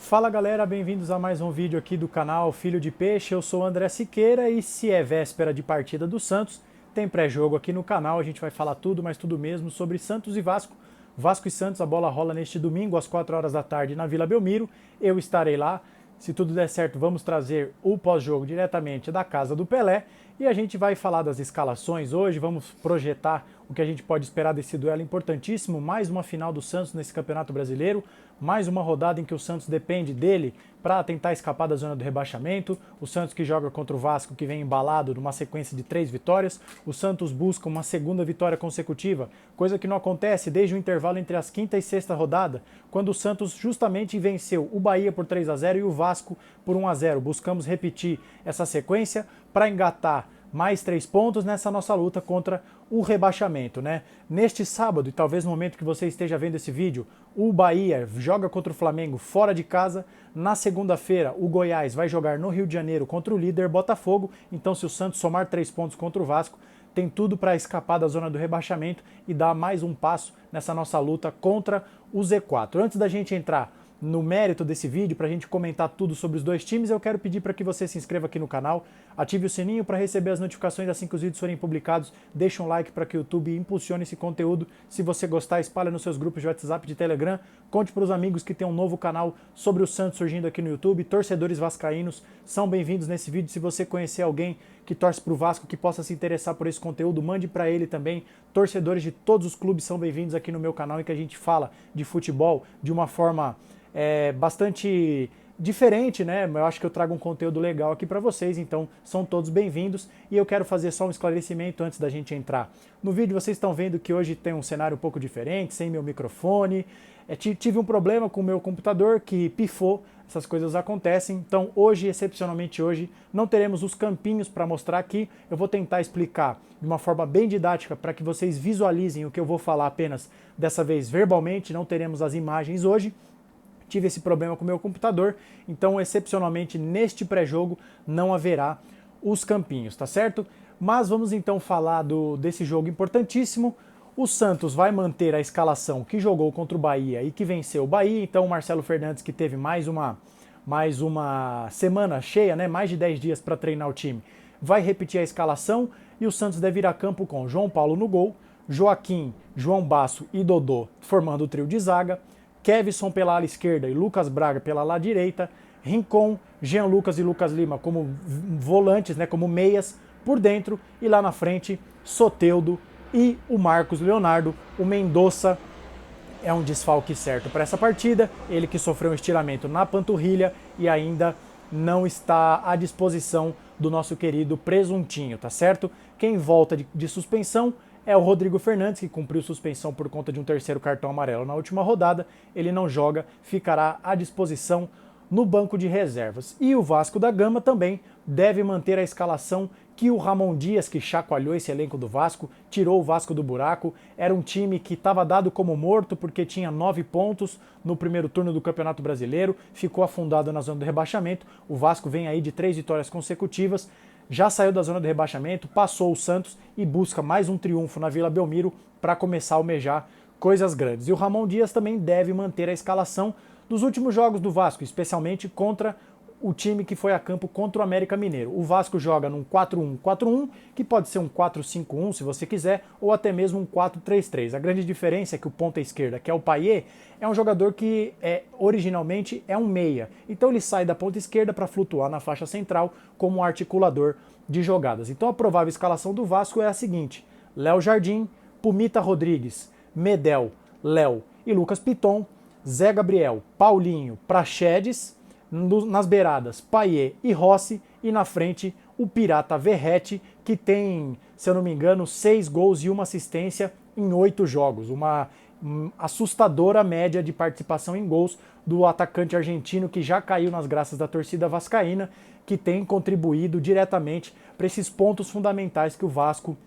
Fala galera, bem-vindos a mais um vídeo aqui do canal Filho de Peixe. Eu sou o André Siqueira e se é véspera de partida do Santos, tem pré-jogo aqui no canal. A gente vai falar tudo, mas tudo mesmo sobre Santos e Vasco. Vasco e Santos, a bola rola neste domingo às 4 horas da tarde na Vila Belmiro. Eu estarei lá. Se tudo der certo, vamos trazer o pós-jogo diretamente da casa do Pelé. E a gente vai falar das escalações hoje, vamos projetar o que a gente pode esperar desse duelo importantíssimo. Mais uma final do Santos nesse Campeonato Brasileiro, mais uma rodada em que o Santos depende dele para tentar escapar da zona do rebaixamento. O Santos que joga contra o Vasco, que vem embalado numa sequência de 3 vitórias. O Santos busca uma segunda vitória consecutiva, coisa que não acontece desde o intervalo entre as quinta e sexta rodada, quando o Santos justamente venceu o Bahia por 3-0 e o Vasco por 1-0. Buscamos repetir essa sequência para engatar mais 3 pontos nessa nossa luta contra o rebaixamento, né? Neste sábado, e talvez no momento que você esteja vendo esse vídeo, o Bahia joga contra o Flamengo fora de casa. Na segunda-feira, o Goiás vai jogar no Rio de Janeiro contra o líder Botafogo. Então, se o Santos somar 3 pontos contra o Vasco, tem tudo para escapar da zona do rebaixamento e dar mais um passo nessa nossa luta contra o Z4. Antes da gente entrar no mérito desse vídeo, para a gente comentar tudo sobre os dois times, eu quero pedir para que você se inscreva aqui no canal, ative o sininho para receber as notificações assim que os vídeos forem publicados, deixe um like para que o YouTube impulsione esse conteúdo. Se você gostar, espalha nos seus grupos de WhatsApp, de Telegram, conte para os amigos que tem um novo canal sobre o Santos surgindo aqui no YouTube. Torcedores vascaínos são bem-vindos nesse vídeo. Se você conhecer alguém que torce para o Vasco, que possa se interessar por esse conteúdo, mande para ele também. Torcedores de todos os clubes são bem-vindos aqui no meu canal, em que a gente fala de futebol de uma forma bastante diferente, né? Eu acho que eu trago um conteúdo legal aqui para vocês, então são todos bem-vindos. E eu quero fazer só um esclarecimento antes da gente entrar no vídeo. Vocês estão vendo que hoje tem um cenário um pouco diferente, sem meu microfone. Tive um problema com o meu computador que pifou, essas coisas acontecem. Então hoje, excepcionalmente hoje, não teremos os campinhos para mostrar aqui. Eu vou tentar explicar de uma forma bem didática para que vocês visualizem o que eu vou falar apenas dessa vez verbalmente. Não teremos as imagens hoje. Tive esse problema com o meu computador, então excepcionalmente neste pré-jogo não haverá os campinhos, tá certo? Mas vamos então falar desse jogo importantíssimo. O Santos vai manter a escalação que jogou contra o Bahia e que venceu o Bahia, então o Marcelo Fernandes, que teve mais uma semana cheia, né? Mais de 10 dias para treinar o time, vai repetir a escalação e o Santos deve ir a campo com João Paulo no gol, Joaquim, João Basso e Dodô formando o trio de zaga, Kevson pela ala esquerda e Lucas Braga pela ala direita, Rincon, Jean Lucas e Lucas Lima como volantes, né, como meias por dentro, e lá na frente Soteldo e o Marcos Leonardo. O Mendonça é um desfalque certo para essa partida, ele que sofreu um estiramento na panturrilha e ainda não está à disposição do nosso querido Presuntinho, tá certo? Quem volta de suspensão é o Rodrigo Fernandes, que cumpriu suspensão por conta de um terceiro cartão amarelo na última rodada. Ele não joga, ficará à disposição no banco de reservas. E o Vasco da Gama também deve manter a escalação que o Ramon Dias, que chacoalhou esse elenco do Vasco, tirou o Vasco do buraco. Era um time que estava dado como morto porque tinha 9 pontos no primeiro turno do Campeonato Brasileiro, ficou afundado na zona do rebaixamento. O Vasco vem aí de 3 vitórias consecutivas, já saiu da zona do rebaixamento, passou o Santos e busca mais um triunfo na Vila Belmiro para começar a almejar coisas grandes. E o Ramon Dias também deve manter a escalação dos últimos jogos do Vasco, especialmente contra o time que foi a campo contra o América Mineiro. O Vasco joga num 4-1-4-1, que pode ser um 4-5-1 se você quiser, ou até mesmo um 4-3-3. A grande diferença é que o ponta esquerda, que é o Payet, é um jogador que originalmente é um meia. Então ele sai da ponta esquerda para flutuar na faixa central como um articulador de jogadas. Então a provável escalação do Vasco é a seguinte: Léo Jardim, Pumita Rodrigues, Medel, Léo e Lucas Piton, Zé Gabriel, Paulinho, Praxedes, nas beiradas Payet e Rossi, e na frente o Pirata Verratti, que tem, se eu não me engano, 6 gols e 1 assistência em 8 jogos. Uma assustadora média de participação em gols do atacante argentino, que já caiu nas graças da torcida vascaína, que tem contribuído diretamente para esses pontos fundamentais que o Vasco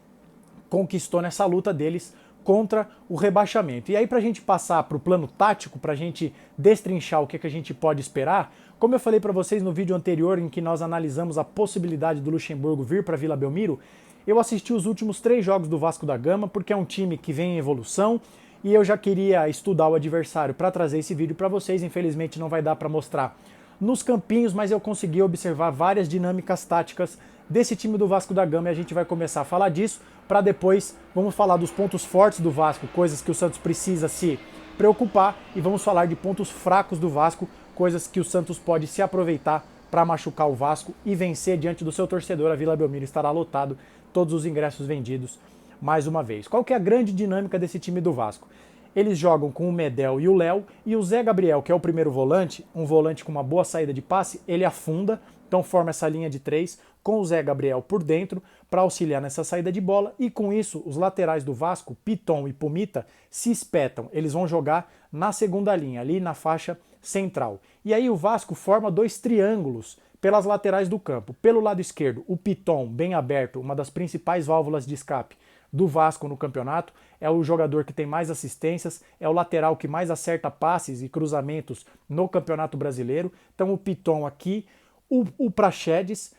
conquistou nessa luta deles contra o rebaixamento. E aí, para a gente passar para o plano tático, para a gente destrinchar o que a gente pode esperar, como eu falei para vocês no vídeo anterior em que nós analisamos a possibilidade do Luxemburgo vir para Vila Belmiro, eu assisti os últimos 3 jogos do Vasco da Gama, porque é um time que vem em evolução e eu já queria estudar o adversário para trazer esse vídeo para vocês. Infelizmente não vai dar para mostrar nos campinhos, mas eu consegui observar várias dinâmicas táticas desse time do Vasco da Gama e a gente vai começar a falar disso, para depois vamos falar dos pontos fortes do Vasco, coisas que o Santos precisa se preocupar, e vamos falar de pontos fracos do Vasco, coisas que o Santos pode se aproveitar para machucar o Vasco e vencer diante do seu torcedor. A Vila Belmiro estará lotado, todos os ingressos vendidos mais uma vez. Qual que é a grande dinâmica desse time do Vasco? Eles jogam com o Medel e o Léo, e o Zé Gabriel, que é o primeiro volante, um volante com uma boa saída de passe, ele afunda, então forma essa linha de 3 com o Zé Gabriel por dentro para auxiliar nessa saída de bola, e com isso os laterais do Vasco, Piton e Pumita, se espetam. Eles vão jogar na segunda linha, ali na faixa central. E aí o Vasco forma 2 triângulos pelas laterais do campo. Pelo lado esquerdo, o Piton, bem aberto, uma das principais válvulas de escape do Vasco no campeonato, é o jogador que tem mais assistências, é o lateral que mais acerta passes e cruzamentos no Campeonato Brasileiro. Então o Piton aqui, o Praxedes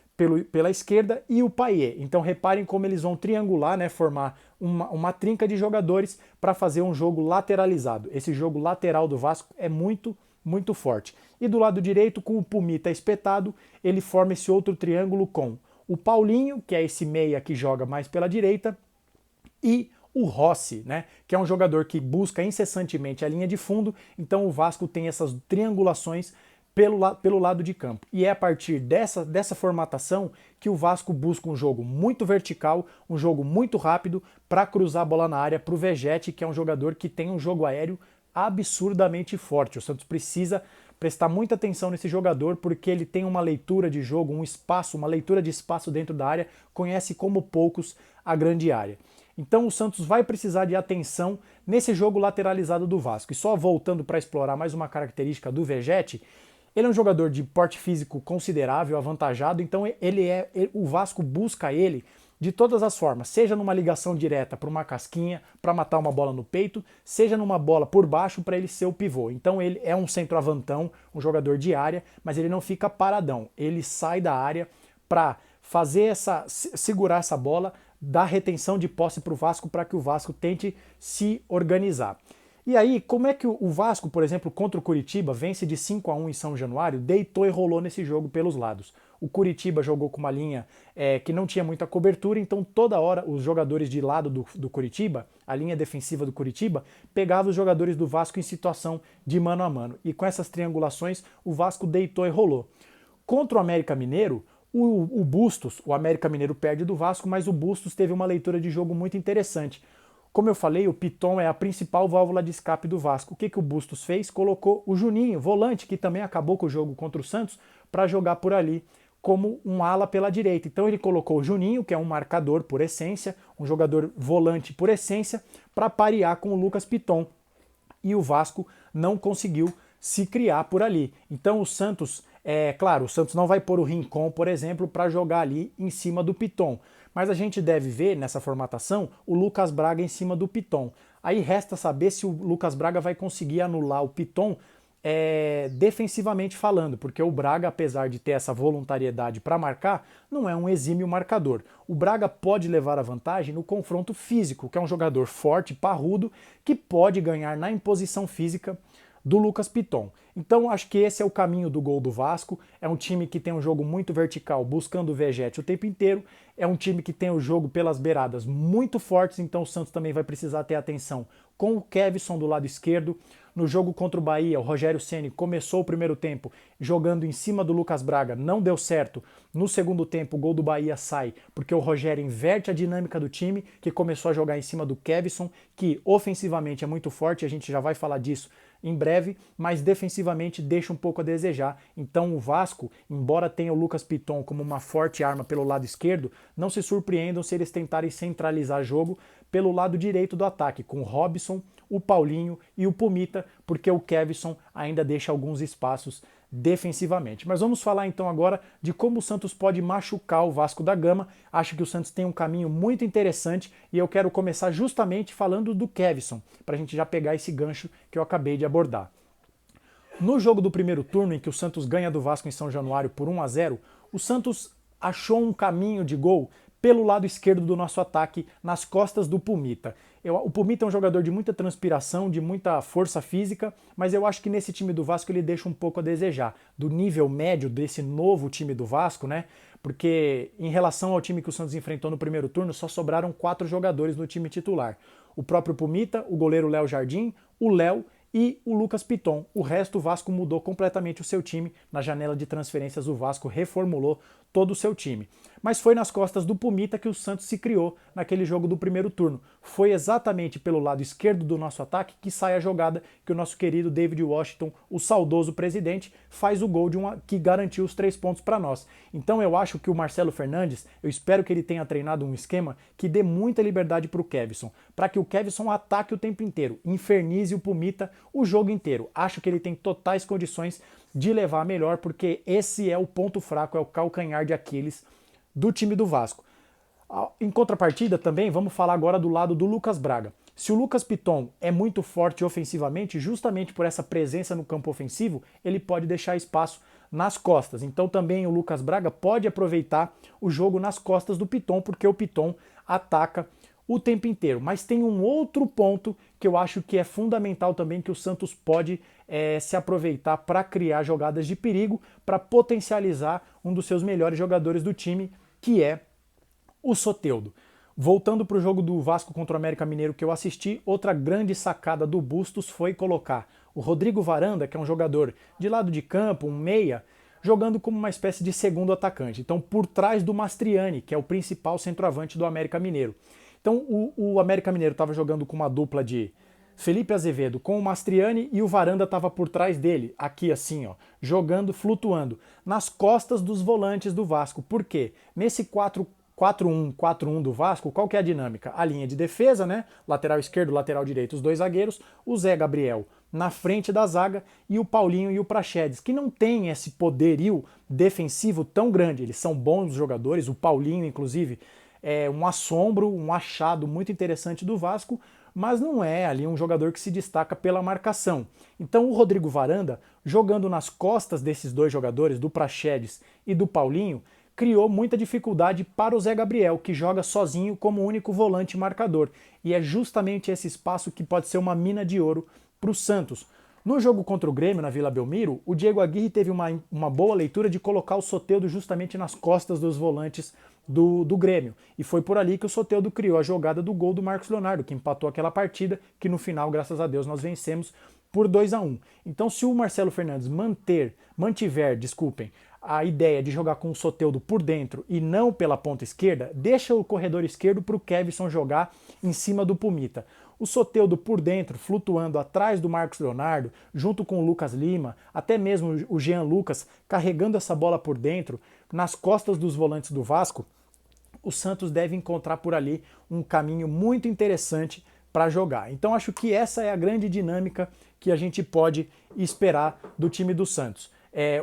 pela esquerda e o Payet. Então reparem como eles vão triangular, né, formar uma trinca de jogadores para fazer um jogo lateralizado. Esse jogo lateral do Vasco é muito forte. E do lado direito, com o Pumita espetado, ele forma esse outro triângulo com o Paulinho, que é esse meia que joga mais pela direita, e o Rossi, né, que é um jogador que busca incessantemente a linha de fundo. Então o Vasco tem essas triangulações pelo lado de campo. E é a partir dessa formatação que o Vasco busca um jogo muito vertical, um jogo muito rápido para cruzar a bola na área para o Vegetti, que é um jogador que tem um jogo aéreo absurdamente forte. O Santos precisa prestar muita atenção nesse jogador, porque ele tem uma leitura de jogo, um espaço, uma leitura de espaço dentro da área, conhece como poucos a grande área. Então o Santos vai precisar de atenção nesse jogo lateralizado do Vasco. E só voltando para explorar mais uma característica do Vegetti, ele é um jogador de porte físico considerável, avantajado, então o Vasco busca ele de todas as formas, seja numa ligação direta para uma casquinha, para matar uma bola no peito, seja numa bola por baixo para ele ser o pivô. Então ele é um centroavantão, um jogador de área, mas ele não fica paradão. Ele sai da área para segurar essa bola, dar retenção de posse para o Vasco, para que o Vasco tente se organizar. E aí, como é que o Vasco, por exemplo, contra o Curitiba, vence de 5-1 em São Januário, deitou e rolou nesse jogo pelos lados? O Curitiba jogou com uma linha que não tinha muita cobertura, então toda hora os jogadores de lado do Curitiba, a linha defensiva do Curitiba, pegava os jogadores do Vasco em situação de mano a mano. E com essas triangulações, o Vasco deitou e rolou. Contra o América Mineiro, o Bustos, o América Mineiro perde do Vasco, mas o Bustos teve uma leitura de jogo muito interessante. Como eu falei, o Piton é a principal válvula de escape do Vasco. O que o Bustos fez? Colocou o Juninho, volante, que também acabou com o jogo contra o Santos, para jogar por ali como um ala pela direita. Então ele colocou o Juninho, que é um marcador por essência, um jogador volante por essência, para parear com o Lucas Piton. E o Vasco não conseguiu se criar por ali. Então o Santos, claro, o Santos não vai pôr o Rincon, por exemplo, para jogar ali em cima do Piton. Mas a gente deve ver nessa formatação o Lucas Braga em cima do Piton. Aí resta saber se o Lucas Braga vai conseguir anular o Piton defensivamente falando, porque o Braga, apesar de ter essa voluntariedade para marcar, não é um exímio marcador. O Braga pode levar a vantagem no confronto físico, que é um jogador forte, parrudo, que pode ganhar na imposição física do Lucas Piton. Então acho que esse é o caminho do gol do Vasco. É um time que tem um jogo muito vertical, buscando o Vegetti o tempo inteiro. É um time que tem o jogo pelas beiradas muito fortes, então o Santos também vai precisar ter atenção com o Kevson do lado esquerdo. No jogo contra o Bahia, o Rogério Ceni começou o primeiro tempo jogando em cima do Lucas Braga, não deu certo. No segundo tempo, o gol do Bahia sai porque o Rogério inverte a dinâmica do time, que começou a jogar em cima do Kevson, que ofensivamente é muito forte, a gente já vai falar disso em breve, mas defensivamente deixa um pouco a desejar. Então o Vasco, embora tenha o Lucas Piton como uma forte arma pelo lado esquerdo, não se surpreendam se eles tentarem centralizar jogo pelo lado direito do ataque, com o Robson, o Paulinho e o Pumita, porque o Kevson ainda deixa alguns espaços defensivamente. Mas vamos falar então agora de como o Santos pode machucar o Vasco da Gama. Acho que o Santos tem um caminho muito interessante e eu quero começar justamente falando do Kevson, para a gente já pegar esse gancho que eu acabei de abordar. No jogo do primeiro turno, em que o Santos ganha do Vasco em São Januário por 1-0, o Santos achou um caminho de gol pelo lado esquerdo do nosso ataque, nas costas do Pumita. O Pumita é um jogador de muita transpiração, de muita força física, mas eu acho que nesse time do Vasco ele deixa um pouco a desejar. Do nível médio desse novo time do Vasco, né? Porque em relação ao time que o Santos enfrentou no primeiro turno, só sobraram 4 jogadores no time titular. O próprio Pumita, o goleiro Léo Jardim, o Léo e o Lucas Piton. O resto, o Vasco mudou completamente o seu time. Na janela de transferências, o Vasco reformulou todo o seu time. Mas foi nas costas do Pumita que o Santos se criou naquele jogo do primeiro turno. Foi exatamente pelo lado esquerdo do nosso ataque que sai a jogada que o nosso querido David Washington, o saudoso presidente, faz o gol que garantiu os 3 pontos para nós. Então eu acho que o Marcelo Fernandes, eu espero que ele tenha treinado um esquema que dê muita liberdade para o Kevson, para que o Kevson ataque o tempo inteiro, infernize o Pumita o jogo inteiro. Acho que ele tem totais condições de levar melhor, porque esse é o ponto fraco, é o calcanhar de Aquiles do time do Vasco. Em contrapartida também, vamos falar agora do lado do Lucas Braga. Se o Lucas Piton é muito forte ofensivamente, justamente por essa presença no campo ofensivo, ele pode deixar espaço nas costas. Então também o Lucas Braga pode aproveitar o jogo nas costas do Piton, porque o Piton ataca o tempo inteiro. Mas tem um outro ponto que eu acho que é fundamental também, que o Santos pode se aproveitar para criar jogadas de perigo, para potencializar um dos seus melhores jogadores do time, que é o Soteldo. Voltando para o jogo do Vasco contra o América Mineiro que eu assisti, outra grande sacada do Bustos foi colocar o Rodrigo Varanda, que é um jogador de lado de campo, um meia, jogando como uma espécie de segundo atacante. Então, por trás do Mastriani, que é o principal centroavante do América Mineiro. Então, o América Mineiro estava jogando com uma dupla de Felipe Azevedo com o Mastriani e o Varanda estava por trás dele, aqui assim, ó, jogando, flutuando, nas costas dos volantes do Vasco. Por quê? Nesse 4-1 do Vasco, qual que é a dinâmica? A linha de defesa, né? Lateral esquerdo, lateral direito, os 2 zagueiros, o Zé Gabriel na frente da zaga e o Paulinho e o Praxedes, que não tem esse poderio defensivo tão grande. Eles são bons jogadores, o Paulinho, inclusive, é um assombro, um achado muito interessante do Vasco, mas não é ali um jogador que se destaca pela marcação. Então o Rodrigo Varanda, jogando nas costas desses 2 jogadores, do Praxedes e do Paulinho, criou muita dificuldade para o Zé Gabriel, que joga sozinho como único volante marcador. E é justamente esse espaço que pode ser uma mina de ouro para o Santos. No jogo contra o Grêmio, na Vila Belmiro, o Diego Aguirre teve uma boa leitura de colocar o Soteldo justamente nas costas dos volantes do Grêmio. E foi por ali que o Soteldo criou a jogada do gol do Marcos Leonardo, que empatou aquela partida, que no final, graças a Deus, nós vencemos por 2-1. Então, se o Marcelo Fernandes mantiver a ideia de jogar com o Soteldo por dentro e não pela ponta esquerda, deixa o corredor esquerdo para o Kevson jogar em cima do Pumita. O Soteldo por dentro, flutuando atrás do Marcos Leonardo, junto com o Lucas Lima, até mesmo o Jean Lucas carregando essa bola por dentro, nas costas dos volantes do Vasco, o Santos deve encontrar por ali um caminho muito interessante para jogar. Então acho que essa é a grande dinâmica que a gente pode esperar do time do Santos.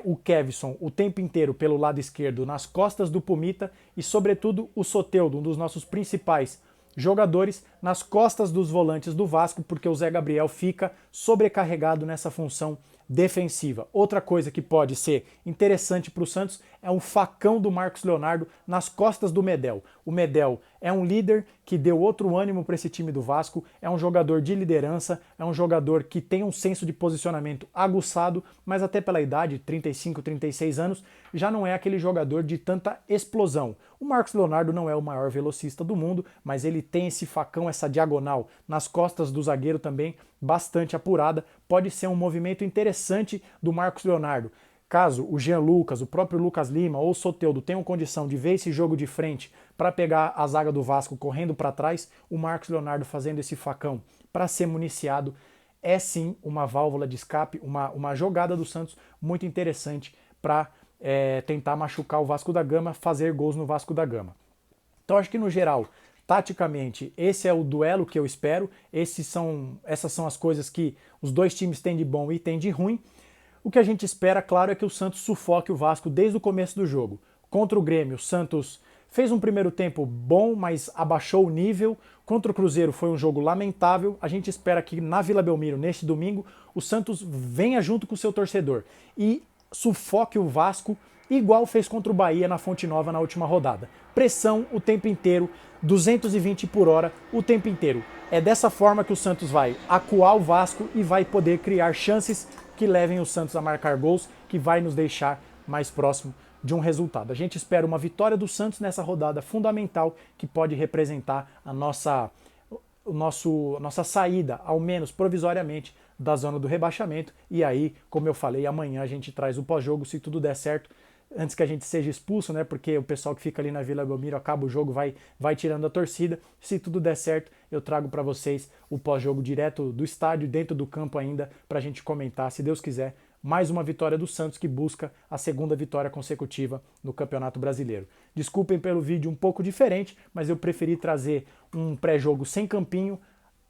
O Kevson o tempo inteiro pelo lado esquerdo nas costas do Pumita e sobretudo o Soteldo, um dos nossos principais jogadores, nas costas dos volantes do Vasco, porque o Zé Gabriel fica sobrecarregado nessa função defensiva. Outra coisa que pode ser interessante para o Santos é um facão do Marcos Leonardo nas costas do Medel. O Medel é um líder que deu outro ânimo para esse time do Vasco, é um jogador de liderança, é um jogador que tem um senso de posicionamento aguçado, mas até pela idade, 35, 36 anos, já não é aquele jogador de tanta explosão. O Marcos Leonardo não é o maior velocista do mundo, mas ele tem esse facão, essa diagonal nas costas do zagueiro também, bastante apurada. Pode ser um movimento interessante do Marcos Leonardo. Caso o Jean Lucas, o próprio Lucas Lima ou o Soteldo tenham condição de ver esse jogo de frente para pegar a zaga do Vasco correndo para trás, o Marcos Leonardo fazendo esse facão para ser municiado é sim uma válvula de escape, uma jogada do Santos muito interessante para tentar machucar o Vasco da Gama, fazer gols no Vasco da Gama. Então acho que no geral, taticamente, esse é o duelo que eu espero, essas são as coisas que os 2 times têm de bom e têm de ruim. O que a gente espera, claro, é que o Santos sufoque o Vasco desde o começo do jogo. Contra o Grêmio, o Santos fez um primeiro tempo bom, mas abaixou o nível. Contra o Cruzeiro foi um jogo lamentável. A gente espera que na Vila Belmiro, neste domingo, o Santos venha junto com o seu torcedor e sufoque o Vasco igual fez contra o Bahia na Fonte Nova na última rodada. Pressão o tempo inteiro, 220 por hora o tempo inteiro. É dessa forma que o Santos vai acuar o Vasco e vai poder criar chances que levem o Santos a marcar gols, que vai nos deixar mais próximo de um resultado. A gente espera uma vitória do Santos nessa rodada fundamental que pode representar a nossa saída, ao menos provisoriamente, da zona do rebaixamento. E aí, como eu falei, amanhã a gente traz o pós-jogo, se tudo der certo, antes que a gente seja expulso, né? Porque o pessoal que fica ali na Vila Belmiro acaba o jogo, vai tirando a torcida. Se tudo der certo, eu trago para vocês o pós-jogo direto do estádio, dentro do campo ainda, para a gente comentar, se Deus quiser, mais uma vitória do Santos que busca a segunda vitória consecutiva no Campeonato Brasileiro. Desculpem pelo vídeo um pouco diferente, mas eu preferi trazer um pré-jogo sem campinho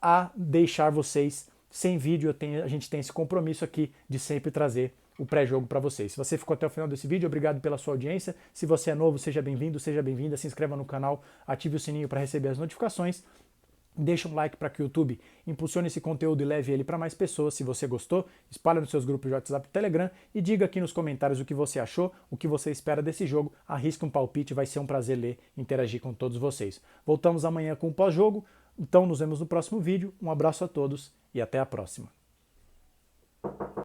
a deixar vocês sem vídeo. A gente tem esse compromisso aqui de sempre trazer o pré-jogo para vocês. Se você ficou até o final desse vídeo, obrigado pela sua audiência. Se você é novo, seja bem-vindo, seja bem-vinda, se inscreva no canal, ative o sininho para receber as notificações. Deixa um like para que o YouTube impulsione esse conteúdo e leve ele para mais pessoas. Se você gostou, espalhe nos seus grupos de WhatsApp e Telegram e diga aqui nos comentários o que você achou, o que você espera desse jogo. Arrisque um palpite, vai ser um prazer ler e interagir com todos vocês. Voltamos amanhã com o pós-jogo, então nos vemos no próximo vídeo. Um abraço a todos e até a próxima.